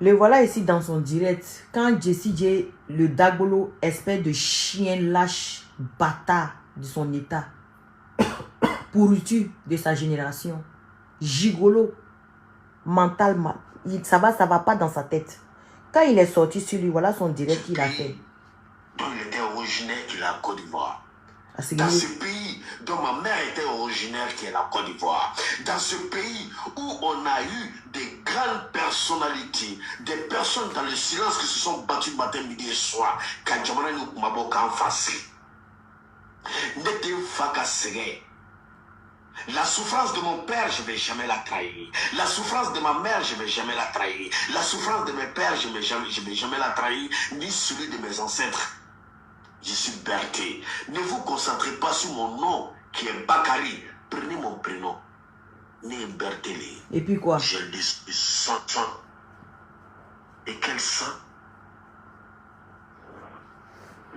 Le voilà ici dans son direct. Quand Jessie J, le Dagbolo, espèce de chien lâche, bâtard de son état, pourriture de sa génération, gigolo, mentalement, ça va pas dans sa tête. Quand il est sorti sur lui, voilà son direct qu'il a fait. Dont il était originaire, qui est la Côte d'Ivoire. Ah, Dans ce pays dont ma mère était originaire, qui est la Côte d'Ivoire. Dans ce pays où on a eu des grandes personnalités, des personnes dans le silence qui se sont battues matin, midi et soir. Quand Jamana nous kumabo kan face. N'était faka sege. La souffrance de mon père, je ne vais jamais la trahir. La souffrance de ma mère, je ne vais jamais la trahir. La souffrance de mes pères, je ne vais jamais la trahir, ni celui de mes ancêtres. Je suis Berté. Ne vous concentrez pas sur mon nom qui est Bakari. Prenez mon prénom. Né Bertélé. Et puis quoi? J'ai le sang. Et quel sang?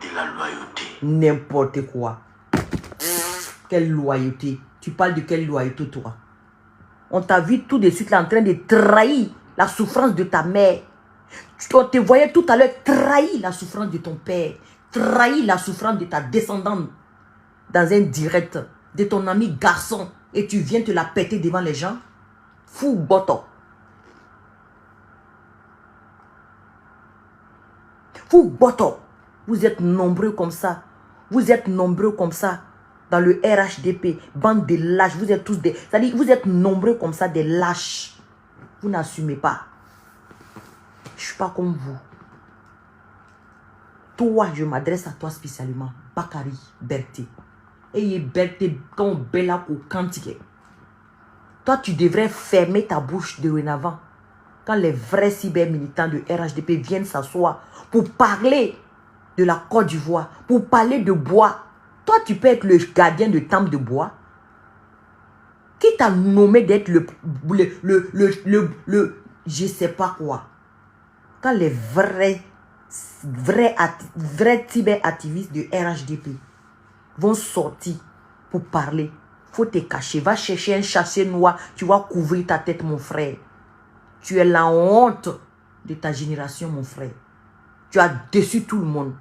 De la loyauté. N'importe quoi. Quelle loyauté? Tu parles de quelle loyauté, toi? On t'a vu tout de suite là en train de trahir la souffrance de ta mère. On te voyait tout à l'heure trahir la souffrance de ton père. Trahir la souffrance de ta descendante dans un direct de ton ami garçon et tu viens te la péter devant les gens. Fou boto. Fou boto. Vous êtes nombreux comme ça. Vous êtes nombreux comme ça dans le RHDP. Bande de lâches. Vous êtes tous des... C'est-à-dire, vous êtes nombreux comme ça, des lâches. Vous n'assumez pas. Je ne suis pas comme vous. Toi, je m'adresse à toi spécialement. Bakari Berté. Et Berté, ton bella au cantique. Toi, tu devrais fermer ta bouche de dorénavant. Quand les vrais cyber-militants de RHDP viennent s'asseoir pour parler de la Côte d'Ivoire, pour parler de bois. Toi, tu peux être le gardien de temple de bois. Qui t'a nommé d'être le je sais pas quoi. Quand les vrais cyber-activistes de RHDP vont sortir pour parler, faut te cacher. Va chercher un chassé noir, tu vas couvrir ta tête, mon frère. Tu es la honte de ta génération, mon frère. Tu as déçu tout le monde.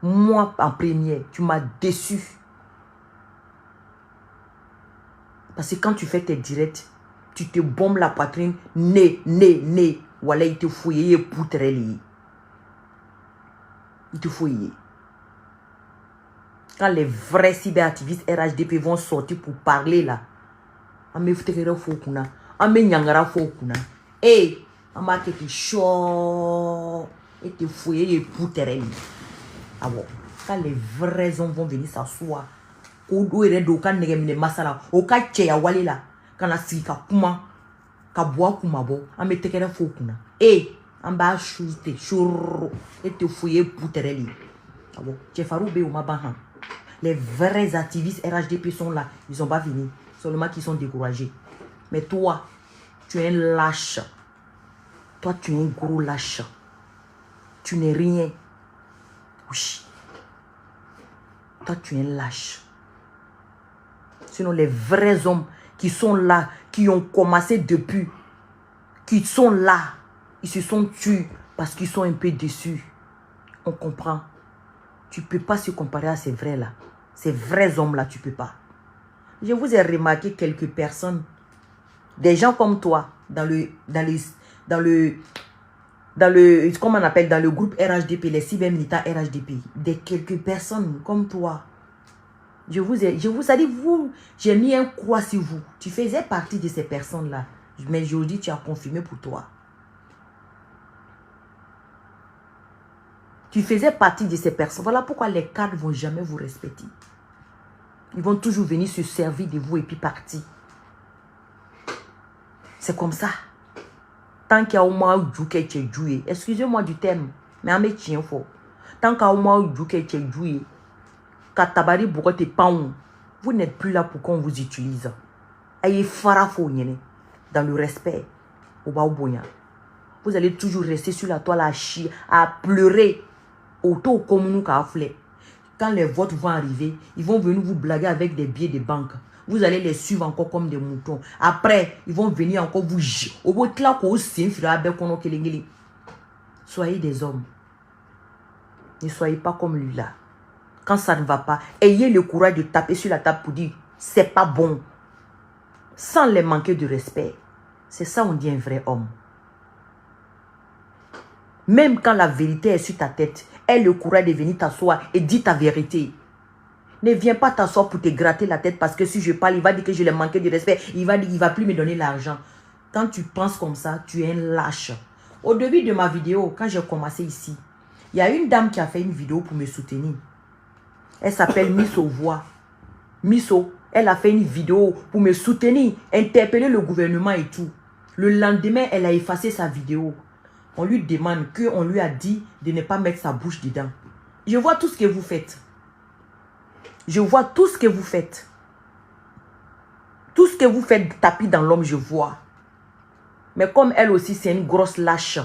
Moi, en premier, tu m'as déçu. Parce que quand tu fais tes directs, tu te bombes la poitrine, né. Voilà, il te fouille, il te fouille. Quand les vrais cyberactivistes RHDP vont sortir pour parler là, et on va te chaud et te fouiller et pouter. Ah bon, quand les vrais hommes vont venir s'asseoir, au dos et au can de masala, au cas tchèya wali là, quand la sika kuma, kaboa kumabo, on met te fokuna. Et on va chuter, chourou, et te fouiller pouter. Ah bon, Tchefaroube ou Mabahan. Les vrais activistes RHDP sont là, ils sont pas venus, seulement qu'ils sont découragés. Mais toi, tu es un lâche. Toi, tu es un gros lâche. Tu n'es rien. Oui. Toi, tu es un lâche. Sinon, les vrais hommes qui sont là, qui ont commencé depuis, qui sont là, ils se sont tués parce qu'ils sont un peu déçus. On comprend. Tu ne peux pas se comparer à ces vrais-là. Ces vrais hommes-là, tu ne peux pas. Je vous ai remarqué quelques personnes, des gens comme toi, comment on appelle, dans le groupe RHDP, les cyber-militants RHDP, quelques personnes comme toi. J'ai mis un croix sur vous. Tu faisais partie de ces personnes-là. Mais aujourd'hui, tu as confirmé pour toi. Tu faisais partie de ces personnes. Voilà pourquoi les cadres ne vont jamais vous respecter. Ils vont toujours venir se servir de vous et puis partir. C'est comme ça. Tant qu'il y a au moins du excusez-moi du terme, mais un tient fort. Tant qu'il y a au moins du katabari bokote paon, vous n'êtes plus là pour qu'on vous utilise. Ayez farafo dans le respect. Vous allez toujours rester sur la toile à chier, à pleurer. Auto comme nous. Quand les votes vont arriver, ils vont venir vous blaguer avec des billets de banque. Vous allez les suivre encore comme des moutons. Après, ils vont venir encore vous... Soyez des hommes. Ne soyez pas comme lui là. Quand ça ne va pas, ayez le courage de taper sur la table pour dire c'est pas bon. Sans les manquer de respect. C'est ça on dit un vrai homme. Même quand la vérité est sur ta tête, aie le courage de venir t'asseoir et dire ta vérité. Ne viens pas t'asseoir pour te gratter la tête parce que si je parle, il va dire que je l'ai manqué de respect. Il va plus me donner l'argent. Quand tu penses comme ça, tu es un lâche. Au début de ma vidéo, quand j'ai commencé ici, il y a une dame qui a fait une vidéo pour me soutenir. Elle s'appelle Misso Voix. Misso, elle a fait une vidéo pour me soutenir, interpeller le gouvernement et tout. Le lendemain, elle a effacé sa vidéo. On lui demande qu'on lui a dit de ne pas mettre sa bouche dedans. Je vois tout ce que vous faites. Je vois tout ce que vous faites. Tout ce que vous faites tapis dans l'homme, je vois. Mais comme elle aussi, c'est une grosse lâche.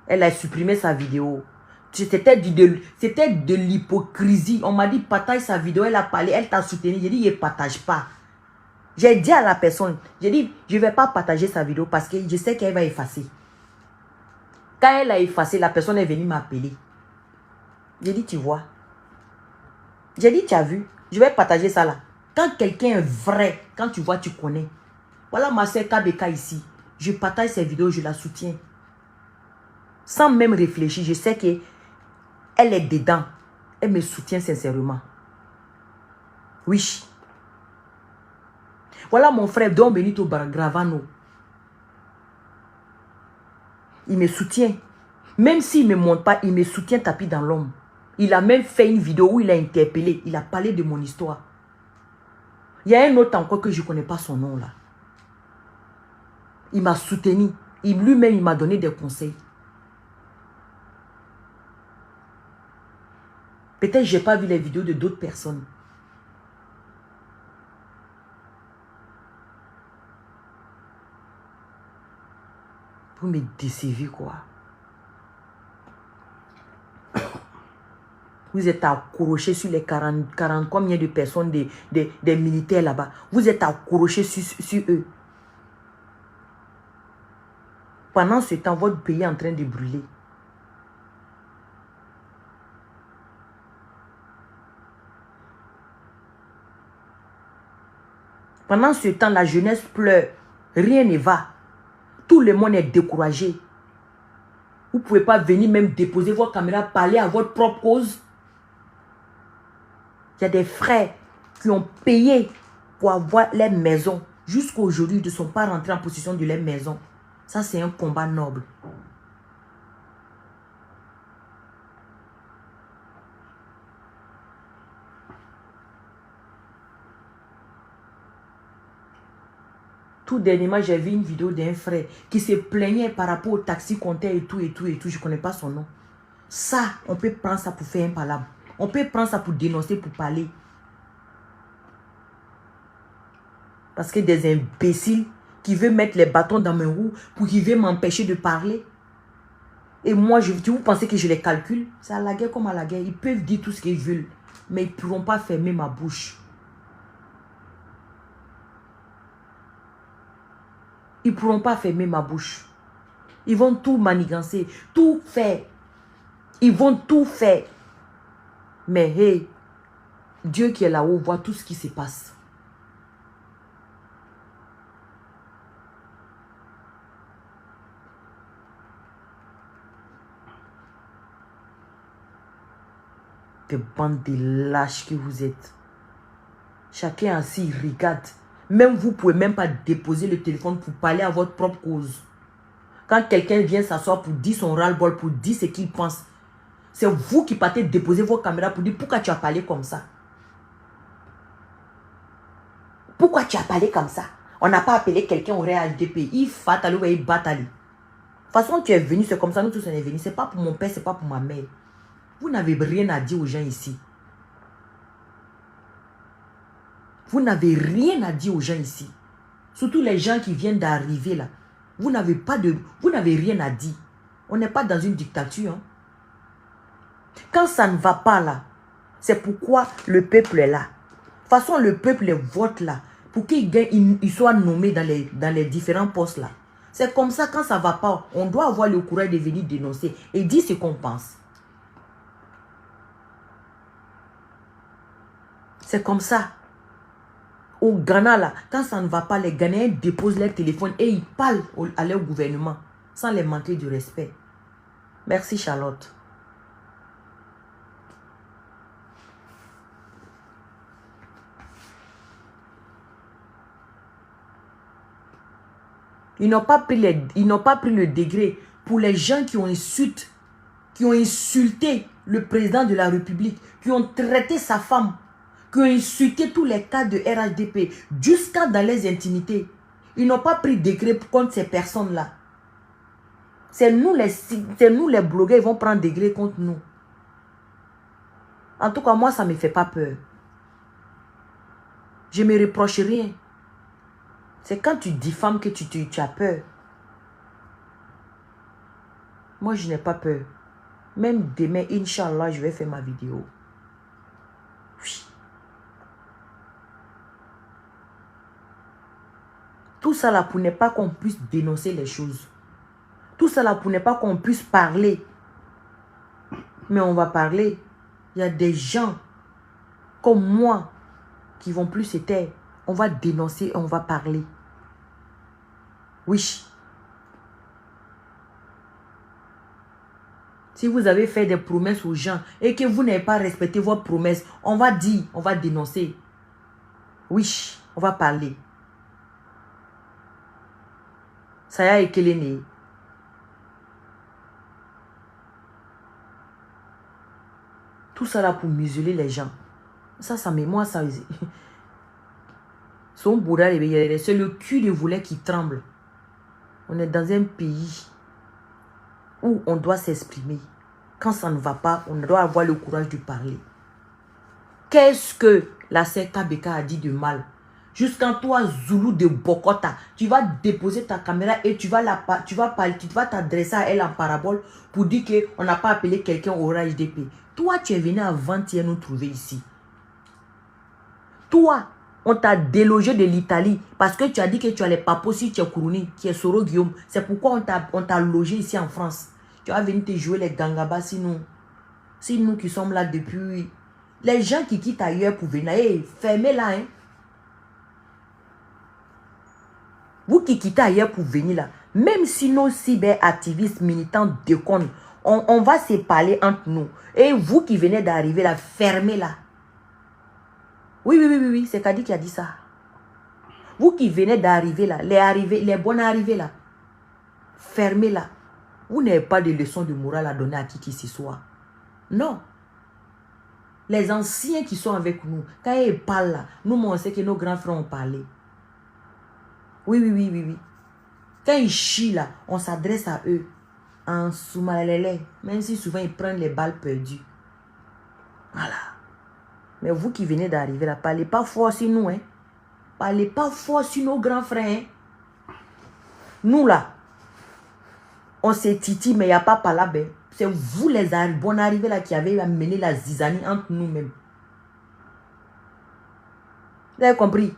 Elle a supprimé sa vidéo. C'était de l'hypocrisie. On m'a dit, partage sa vidéo. Elle a parlé, elle t'a soutenu. J'ai dit, je ne partage pas. J'ai dit à la personne, j'ai dit, je ne vais pas partager sa vidéo parce que je sais qu'elle va effacer. Quand elle a effacé, la personne est venue m'appeler. J'ai dit, tu vois. J'ai dit, tu as vu, je vais partager ça là. Quand quelqu'un est vrai, quand tu vois, tu connais. Voilà ma soeur KBK ici. Je partage ses vidéos, je la soutiens. Sans même réfléchir, je sais qu'elle est dedans. Elle me soutient sincèrement. Oui. Voilà mon frère Don Benito Gravano. Il me soutient. Même s'il ne me montre pas, il me soutient tapis dans l'homme. Il a même fait une vidéo où il a interpellé. Il a parlé de mon histoire. Il y a un autre encore que je ne connais pas son nom là. Il m'a soutenu. Lui-même, il m'a donné des conseils. Peut-être que je n'ai pas vu les vidéos de d'autres personnes. Pour me décevoir quoi. Vous êtes accrochés sur les 40 combien de personnes des militaires là-bas. Vous êtes accrochés sur eux. Pendant ce temps, votre pays est en train de brûler. Pendant ce temps, la jeunesse pleure. Rien ne va. Tout le monde est découragé. Vous ne pouvez pas venir même déposer votre caméra, parler à votre propre cause. Il y a des frères qui ont payé pour avoir leur maison. Jusqu'à aujourd'hui, ils ne sont pas rentrés en possession de leur maison. Ça, c'est un combat noble. Tout dernièrement, j'ai vu une vidéo d'un frère qui se plaignait par rapport au taxi compteur et tout. Je ne connais pas son nom. Ça, on peut prendre ça pour faire un palabre. On peut prendre ça pour dénoncer, pour parler. Parce que des imbéciles qui veulent mettre les bâtons dans mes roues pour qu'ils veulent m'empêcher de parler. Et moi, vous pensez que je les calcule? C'est à la guerre comme à la guerre. Ils peuvent dire tout ce qu'ils veulent. Mais ils ne pourront pas fermer ma bouche. Ils ne pourront pas fermer ma bouche. Ils vont tout manigancer, tout faire. Ils vont tout faire. Mais hey, Dieu qui est là-haut voit tout ce qui se passe. Des bandes de lâches que vous êtes. Chacun assis, il regarde. Même vous ne pouvez même pas déposer le téléphone pour parler à votre propre cause. Quand quelqu'un vient s'asseoir pour dire son ras-le-bol, pour dire ce qu'il pense, c'est vous qui partez déposer vos caméras pour dire pourquoi tu as parlé comme ça. Pourquoi tu as parlé comme ça? On n'a pas appelé quelqu'un au RHDP. Il fatale ou il batale. De toute façon, tu es venu, c'est comme ça, nous tous on est venus. Ce n'est pas pour mon père, ce n'est pas pour ma mère. Vous n'avez rien à dire aux gens ici. Vous n'avez rien à dire aux gens ici. Surtout les gens qui viennent d'arriver là. Vous n'avez rien à dire. On n'est pas dans une dictature. Hein. Quand ça ne va pas là, c'est pourquoi le peuple est là. De toute façon, le peuple les vote là. Pour qu'ils gagnent, ils soient nommés dans les différents postes là. C'est comme ça, quand ça ne va pas, on doit avoir le courage de venir dénoncer et dire ce qu'on pense. C'est comme ça. Au Ghana, là, quand ça ne va pas, les Ghanéens déposent leur téléphone et ils parlent à leur gouvernement sans les manquer du respect. Merci, Charlotte. Ils n'ont pas pris le degré pour les gens qui ont insulté le président de la République, qui ont traité sa femme, qui ont insulté tous les cas de RHDP, jusqu'à dans les intimités. Ils n'ont pas pris degré contre ces personnes-là. C'est nous les blogueurs, ils vont prendre degré contre nous. En tout cas, moi, ça ne me fait pas peur. Je ne me reproche rien. C'est quand tu diffames que tu as peur. Moi, je n'ai pas peur. Même demain, Inch'Allah, je vais faire ma vidéo. Oui. Tout ça là pour ne pas qu'on puisse dénoncer les choses. Tout ça là pour ne pas qu'on puisse parler. Mais on va parler. Il y a des gens comme moi qui vont plus se taire. On va dénoncer et on va parler. Oui. Si vous avez fait des promesses aux gens et que vous n'avez pas respecté vos promesses, on va dire, on va dénoncer. Oui, on va parler. Ça y a éclairé. Tout ça là pour museler les gens. Ça me... Moi, ça... Son bourra, c'est le cul de volet qui tremble. On est dans un pays où on doit s'exprimer. Quand ça ne va pas, on doit avoir le courage de parler. Qu'est-ce que la CKBK a dit de mal? Jusqu'en toi, Zoulou de Bokota, tu vas déposer ta caméra et tu vas t'adresser à elle en parabole pour dire qu'on n'a pas appelé quelqu'un au RHDP. Toi, tu es venu avant-hier nous trouver ici. Toi, on t'a délogé de l'Italie parce que tu as dit que tu allais pas si tu es Kourouni, qui est Soro Guillaume. C'est pourquoi on t'a logé ici en France. Tu vas venir te jouer les gangabas si nous qui sommes là depuis... Les gens qui quittent ailleurs pour venir, fermez-la, hein. Vous qui quittez ailleurs pour venir là, même si nos cyberactivistes militants déconnent, on va se parler entre nous. Et vous qui venez d'arriver là, fermez-la. Oui, c'est Kadi qui a dit ça. Vous qui venez d'arriver là, les bonnes arrivées là, fermez-la. Vous n'avez pas de leçon de morale à donner à qui ce soit. Non. Les anciens qui sont avec nous, quand ils parlent là, nous, on sait que nos grands frères ont parlé. Oui. Quand ils chient là, on s'adresse à eux en soumalélé, même si souvent ils prennent les balles perdues. Voilà. Mais vous qui venez d'arriver là, parlez pas fort sur nous, hein. Parlez pas fort sur nos grands frères, hein. Nous là, on s'est titi, mais il n'y a pas par là, ben. C'est vous les bons arrivés là qui avez amené la zizanie entre nous-mêmes. Vous avez compris?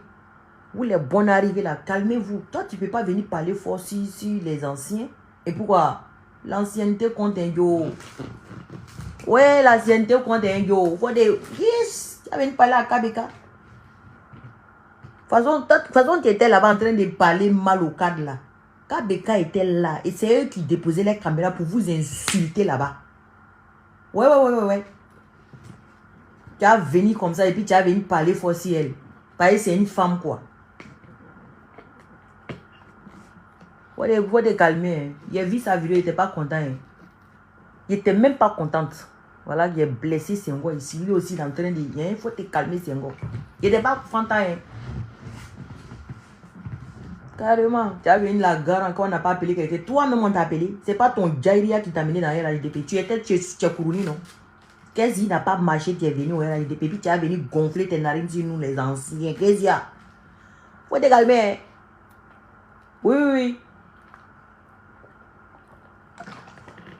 Vous les bons arrivés là, calmez-vous. Toi, tu ne peux pas venir parler fort sur les anciens. Et pourquoi? L'ancienneté compte un yo. Ouais, l'ancienneté compte un yo. Yes, tu vas venir parler à KBK. De toute façon, tu étais là-bas en train de parler mal au cadre là. KBK était là. Et c'est eux qui déposaient les caméras pour vous insulter là-bas. Ouais. Tu vas venir comme ça et puis tu vas venir parler fort sur elle. Parce que c'est une femme quoi. Faut te calmer. Hein. Il a vu sa vidéo, il n'était pas content. Hein. Il n'était même pas contente. Voilà, il est blessé Senghor ici. Lui aussi, il est en train de dire, il faut te calmer Senghor. Il n'était pas content. Hein. Carrément. Tu as vu la gare encore, on n'a pas appelé quelqu'un. Toi-même, on t'a appelé. Ce n'est pas ton Jairia qui t'a mené dans la RHDP. Tu étais Kourouni, non? Qu'est-ce qu'il n'a pas marché, tu es venu au RHDP. Puis tu es venu gonfler tes narines sur nous, les anciens. Qu'est-ce qu'il y a? Faut te calmer. Hein. Oui.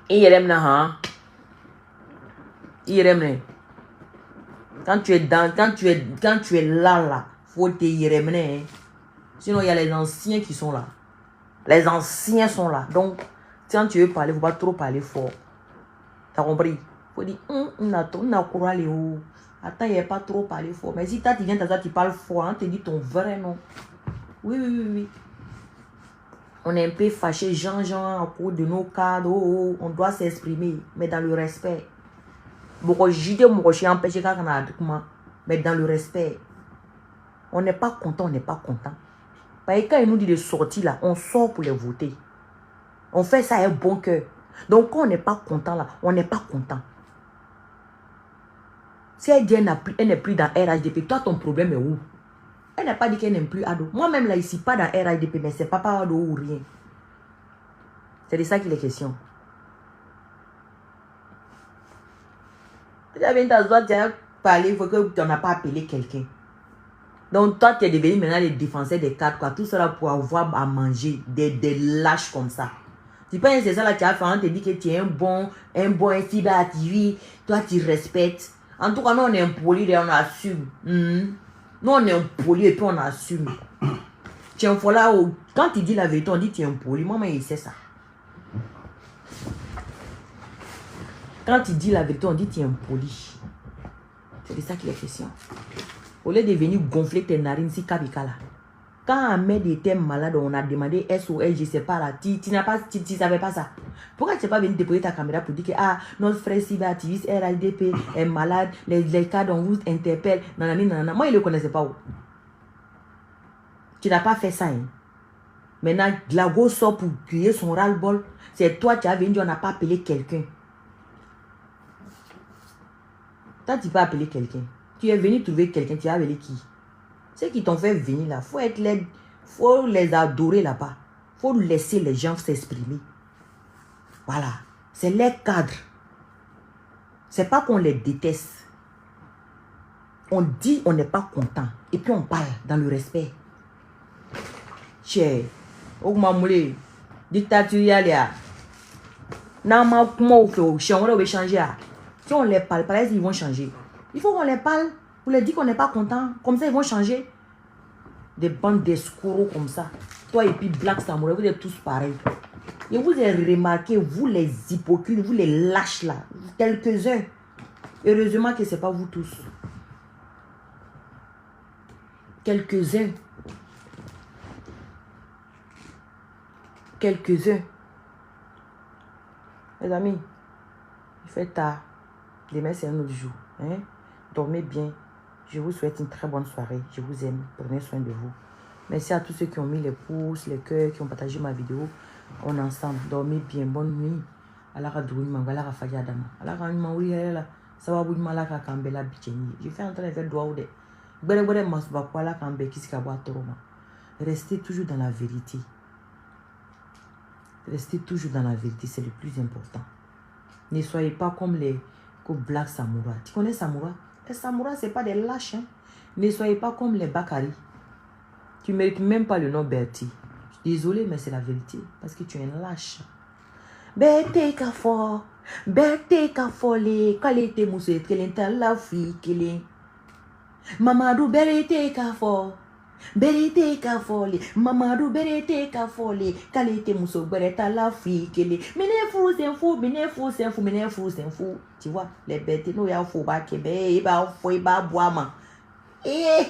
Il aime là, hein? Il aime là. Quand tu es là, faut te y remener. Hein. Sinon, il y a les anciens qui sont là. Les anciens sont là. Donc, quand tu veux parler, il ne faut pas trop parler fort. T'as compris? Il faut dire, on a couru aller où? Attends, il n'y a pas trop parler fort. Mais si tu viens t'asseoir, tu parles fort, on te dit ton vrai nom. Oui. On est un peu fâché, Jean, à cause de nos cadres. On doit s'exprimer, mais dans le respect. Mais dans le respect. On n'est pas content, Parce que quand il nous dit de sortir là, on sort pour les voter. On fait ça avec bon cœur. Donc quand on n'est pas content là, on n'est pas content. Si elle dit elle n'est plus dans RHDP, toi ton problème est où? Elle n'a pas dit qu'elle n'aime plus Ado. Moi-même là ici, pas dans RHDP, mais c'est pas Ado ou rien. C'est de ça qu'il est question. Tu as parlé, il faut que tu n'as pas appelé quelqu'un. Donc toi, tu es devenu maintenant le défenseur des cadres, quoi. Tout cela pour avoir à manger, des lâches comme ça. Tu penses que c'est ça là, tu as fait, on te dit que tu es un bon FIBA TV, toi tu respectes. En tout cas, nous on est impoli et on assume. Nous on est impoli et puis on assume. Tiens, voilà, quand tu dis la vérité, on dit tu es impoli. Moi, il sait ça. Quand tu dis la vérité, on dit tu es impoli. C'est de ça qu'il est question. Au lieu de venir gonfler tes narines, si Kabika là. Quand Ahmed était malade, on a demandé SOS, je ne sais pas là. Tu ne savais pas ça. Pourquoi tu n'es pas venu déposer ta caméra pour dire que notre frère cyberactiviste RHDP est malade, les cadres, on vous interpelle. Nanana. Moi, il ne le connaissait pas. Tu n'as pas fait ça. Hein. Maintenant, Glago sort pour crier son ras-le-bol. C'est toi qui as venu, on n'a pas appelé quelqu'un. Toi, tu peux appeler quelqu'un. Tu es venu trouver quelqu'un, tu as appelé qui? Ceux qui t'ont fait venir là, faut les adorer là-bas. Faut laisser les gens s'exprimer. Voilà. C'est les cadres. C'est pas qu'on les déteste. On dit on n'est pas content. Et puis on parle dans le respect. Cher. Augmamoulé. Dictature là. Nama comment on fait? On va changer. Si on les parle, par exemple, ils vont changer. Il faut qu'on les parle. Pour leur dire qu'on n'est pas content. Comme ça, ils vont changer. Des bandes d'escrocs comme ça. Toi et puis Black Samurai, vous êtes tous pareils. Et vous avez remarqué, vous les hypocrites, vous les lâches là. Quelques-uns. Heureusement que ce n'est pas vous tous. Quelques-uns. Quelques-uns. Les amis, il fait tard. Demain, c'est un autre jour. Hein? Dormez bien. Je vous souhaite une très bonne soirée. Je vous aime. Prenez soin de vous. Merci à tous ceux qui ont mis les pouces, les cœurs, qui ont partagé ma vidéo. On est ensemble. Dormez bien. Bonne nuit. Alara Douima, Alara Fayadama. Alara Maoui, ça va vous malaka Kambela Bicheni. Je fais en train de faire droit ou de. Restez toujours dans la vérité. Restez toujours dans la vérité. C'est le plus important. Ne soyez pas comme les Black Samouraï. Tu connais Samouraï? Les Samouraïs, ce n'est pas des lâches. Hein? Ne soyez pas comme les Bakari. Tu ne mérites même pas le nom Bertie. Désolé, mais c'est la vérité. Parce que tu es un lâche. Bertie Kafo. Bertie Kafole. Kalete Mousse. Kelenta la fille. Kele. Mamadou Bertie Kafo. Berete Kafole. Mamadou Berete Kafole. Kalete Mousse. Bereta la fille. Kele. Mene fou, c'est fou. Mene fou, c'est fou. Mene fou, c'est fou. Tu vois, les bêtes, nous, il y a un faux bas qui est bas, il va boire. Et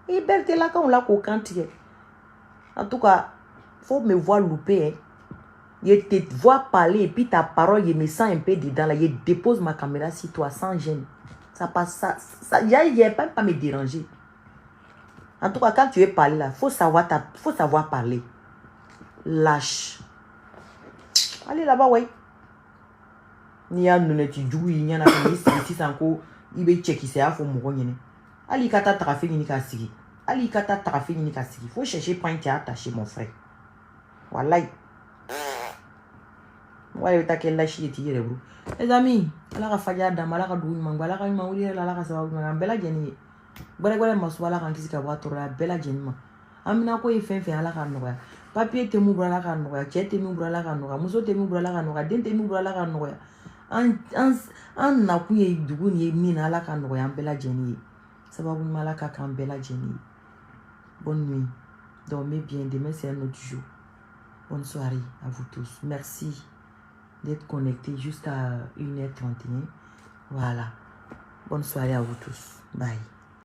bête là, quand on l'a coquantier. En tout cas, il faut me voir louper. Hein. Je te vois parler et puis ta parole, je me sens un peu dedans. Là, je dépose ma caméra sur toi sans gêne. Ça passe, ça y a pas me déranger. En tout cas, quand tu veux parler là, faut savoir parler. Lâche. Allez là-bas, ouais. Ni ya nune ti jugu yi nyana ko yi sanko ibe cheki se afo mo nyene ali kata trafic ni ka sigi ali kata trafic ni ka sigi faut chercher point à attacher mon frère wallahi wale ta la chi ti yere bro les amis ala ka faja da mala ka du mangala ka ma wuli la ka sababu ma bela jeni gbere maswala kan kisi ka wa tora bela jeni ma amina ko e fen ala ka no papier te mu bra la ka no ya chete mu bra la ka no muso te mu bra la ka no den te mu bra la ka no an nakun ye dugu ni ye min na Ala ka nɔgɔya an bɛɛ lajɛlen ye sababu ɲuman Ala ka k'an bɛɛ lajɛlen ye. Bonne nuit, dormez bien, demain c'est un autre jour. Bonne soirée à vous tous. Merci d'être connectés jusqu'à 1h31. Voilà. Bonne soirée à vous tous. Bye.